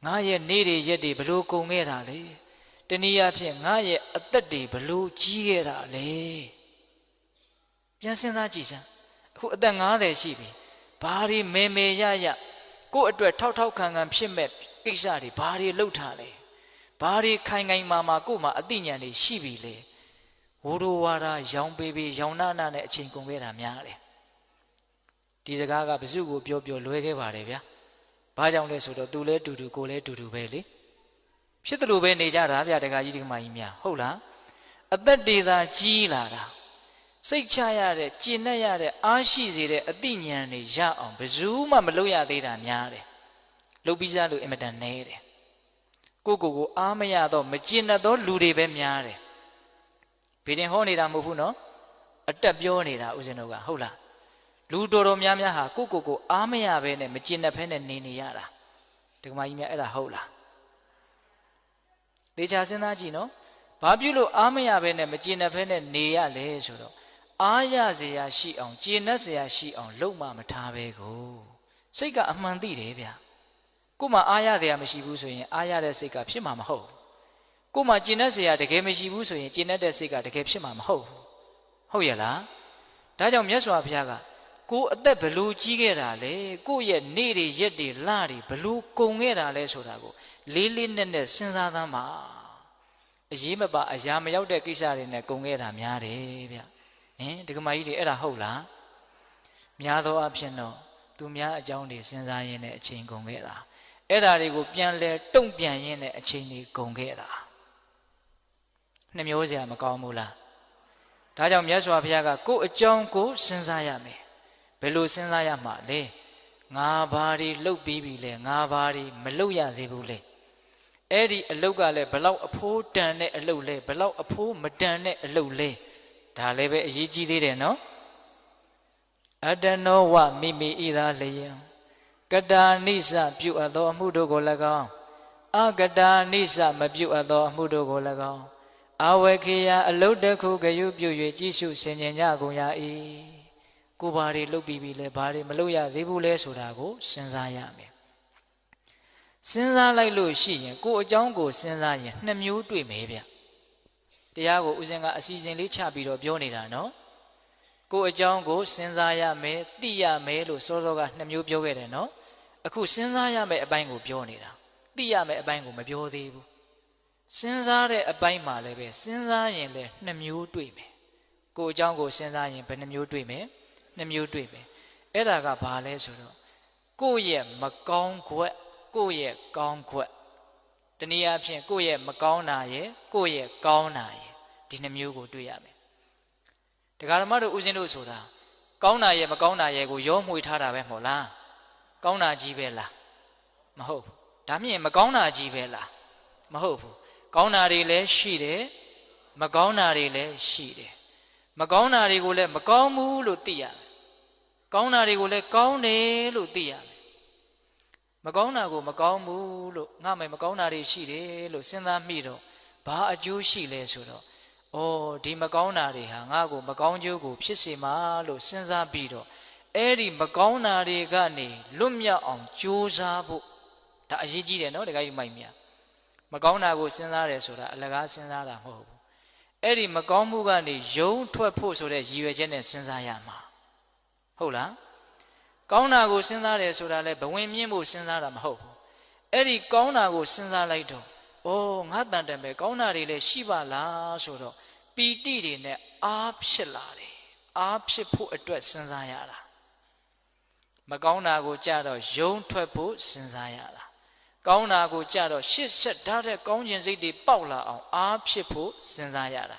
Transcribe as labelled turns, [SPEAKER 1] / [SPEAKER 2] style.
[SPEAKER 1] ငါရဲ့နေ့တွေရက်တွေဘလို့ကုန်ခဲ့တာလေတနည်းအားဖြင့်ငါရဲ့အသက်တွေဘလို့ကြီးခဲ့တာလေပြန်စဉ်းစားကြည့်စမ်းအခုအသက်90ရှိပြီဘာတွေမေမေရရကိုယ့်အတွက်ထောက်ခံဖြစ်မဲ့ကိစ္စတွေဘာတွေလှုပ်ထားလဲဘာတွေခိုင်မာကို့မှာအသိဉာဏ်တွေရှိပြီလေဝိုးတော်ဝါဒရောင်ပေးရောင်နာနဲ့အချိန်ကုန်ခဲ့တာများတယ်ဒီစကားကဘယ်သူကိုပြောလွဲခဲ့ပါတယ်ဗျာဘာကြောင့်လဲဆိုတော့သူလဲတူကိုလဲတူပဲလေဖြစ်တယ်လို့ပဲနေကြတာဗျာတခါကြီးဒီကမကြီးများဟုတ်လားအသက်တွေသာကြီးလာတာစိတ်ချရတဲ့ကျင့်တတ်ရတဲ့အားရှိစေတဲ့အသိဉာဏ်တွေရအောင်ဘယ်သူမှမလုပ်ရသေးတာများတယ်လုပ်ပြီးစားလို့အင်မတန်နဲတယ်ကိုအားမရတော့မကျင့်တတ်သောလူတွေပဲများတယ်ဘေးတင်ဟောနေတာမဟုတ်ဘူးနော်အတက်ပြောနေတာဦးဇင်းတို့ကဟုတ်လားလူတော်များများဟာကိုအားမရဘဲနဲ့မကျင့်တတ်ဘဲနဲ့နေရတာဒီကမကြီးများအဲ့ဒါဟုတ်လားသေချာစဉ်းစားကြည့်နော်ဘာဖြစ်လို့အားမရဘဲနဲ့မကျင့်တတ်ဘဲနဲ့နေရလဲဆိုတော့အားရเสียရှိအောင်ကျင့်တတ်เสียရှိအောင်လုပ်မှမထားပဲကိုစိတ်ကအမှန်သိတယ်ဗျာကို့မှာအားရเสียမရှိဘူးဆိုရင်အားရတဲ့စိတ်ကဖြစ်မှာမဟုတ်ကို့မှာကျင့်တတ်เสียတကယ်မရှိဘူးဆိုရင်ကျင့်တတ်တဲ့စိတ်ကတကယ်ဖြစ်မှာမဟုတ်ဟုတ်ရလားဒါကြောင့်မြတ်စွာဘုရားကကိုအသက်ဘလို့ကြီးခဲ့တာလဲကိုရဲ့နေ့တွေရက်တွေလတွေဘလို့ကုန်ခဲ့တာလဲဆိုတာကိုလေးနက်စဉ်းစားသမ်းပါအရေးမပါအရာမရောက်တဲ့ကိစ္စတွေနဲ့ကုန်ခဲ့တာများတယ်ဗျဒီကမကြီးတွေအဲ့ဒါဟုတ်လားများသောအားဖြင့်တော့သူများအကြောင်းတွေစဉ်းစားရင်းနဲ့အချိန်ကုန်ခဲ့တာအဲ့ဒါတွေကိုပြန်လဲတုံ့ပြန်ရင်းနဲ့အချိန်တွေကုန်ခဲ့တာနှမျိုးစရာမကောင်းဘူးလားဒါကြောင့်မြတ်စွာဘုရားကကိုယ်အကြောင်းကိုစဉ်းစားရမယ်ဘယ်လိုစဉ်းစားရမှာလဲငါဘာတွေလှုပ်ပြီးပြီလဲငါဘာတွေမလှုပ်ရသေးဘူးလဲအဲ့ဒီအလုပ်ကလည်းဘလောက်အဖိုးတန်တဲ့အလုပ်လဲဘလောက်အဖိုးမတန်တဲ့အလုပ်လဲဒါလည်းပဲအရေးကြီးသေးတယ်နော်အတနောဝမိမိဤသာလျင်ကတာနိစ္စပြုအပ်သောအမှုတို့ကို၎င်းအကတာနိစ္စမပြုအပ်သောအမှုတို့ကို၎င်းအဝေခေယအလုတ်တစ်ခုဂယုပြု၍ကြည့်ရှုဆင်ခြင်ကြကုန်ရ၏ကိုဘာတွေလုပ်ပြီးပြီလဲဘာတွေမလုပ်ရသေးဘူးလဲဆိုတာကိုစဉ်းစားရမယ်စဉ်းစားလိုက်လို့ရှိရင်ကိုအကြောင်းကိုစဉ်းစားရင်နှစ်မျိုးတွေ့မယ်ဗျတရားကိုဦးဇင်းကအစီအစဉ်လေးချပြီးတော့ပြောနေတာနော်ကိုအကြောင်းကိုစဉ်းစားရမယ်သိရမယ်လို့စောစောကနှစ်မျိုးပြောခဲ့တယ်နော်အခုစဉ်းစားရမယ်အပိုင်းကိုပြောနေတာသိရမယ်အပိုင်းကိုမပြောသေးဘူးစဉ်းစားတဲ့အပိုင်းမှာလည်းပဲစဉ်းစားရင်လည်းနှစ်မျိုးတွေ့မယ်ကိုအကြောင်းကိုစဉ်းစားရင်ဘယ်နှမျိုးတွေ့မယ်နှစ်မျိုးတွေ့မယ်အဲ့ဒါကဘာလဲဆိုတော့ကိုယ့်ရဲ့မကောင်းခွက်ကိုယ့်ရဲ့ကောင်းခွက်တနည်းအားဖြင့်ကိုယ့်ရဲ့မကောင်းတာရဲ့ကိုယ့်ရဲ့ကောင်းတာရဲ့ဒီနှစ်မျိုးကိုတွေ့ရမယ်တရားဓမ္မတို့ဦးဇင်းတို့ဆိုတာကောင်းတာရဲ့မကောင်းတာရဲ့ကိုရောမှွေထားတာပဲမဟုတ်လားကောင်းတာကြီးပဲလားမဟုတ်ဘူးဒါမြင်မကောင်းတာကြီးပဲလားမဟုတ်ဘူးကောင်းတာတွေလည်းရှိတယ်မကောင်းတာတွေလည်းရှိတယ်မကောင်းတာတွေကိုလည်းမကောင်းဘူးလို့သိရတယ်ကောင်းတာတွေကိုလည်းကောင်းတယ်လို့သိရတယ်မကောင်းတာကိုမကောင်းဘူးလို့ငါမကောင်းတာတွေရှိတယ်လို့စဉ်းစားမိတော့ဘာအကျိုးရှိလဲဆိုတော့ဒီမကောင်းတာတွေဟာငါ့ကိုမကောင်းကျိုးကိုဖြစ်စေမှာလို့စဉ်းစားပြီးတော့အဲ့ဒီမကောင်းတာတွေကနေလွတ်မြောက်အောင်ကြိုးစားဖို့ဒါအရေးကြီးတယ်နော်တခါကြီးမိုက်မြမကောင်းတာကိုစဉ်းစားတယ်ဆိုတာအလကားစဉ်းစားတာမဟုတ်ဘူးအဲ့ဒီမကောင်းမှုကနေယုံထွက်ဖို့ဆိုတဲ့ရည်ရွယ်ချက်နဲ့စဉ်းစားရမှာဟုတ်လားကောင်းတာကိုစဉ်းစားတယ်ဆိုတာလဲဘဝင်မြင့်ဖို့စဉ်းစားတာမဟုတ်ဘူးအဲ့ဒီကောင်းတာကိုစဉ်းစားလိုက်တော့ငါတန်တန်ပဲကောင်းတာတွေလည်းရှိပါလားဆိုတော့ပီတိတွေနဲ့အားဖြစ်လာတယ်အားဖြစ်ဖို့အတွက်စဉ်းစားရတာမကောင်းတာကိုကြတော့ယုံထွက်ဖို့စဉ်းစားရတာကောင်းတာကိုကြတော့ရှစ်ဆက်ထားတဲ့ကောင်းခြင်းစိတ်တွေပေါက်လာအောင်အားဖြစ်ဖို့စဉ်းစားရတာ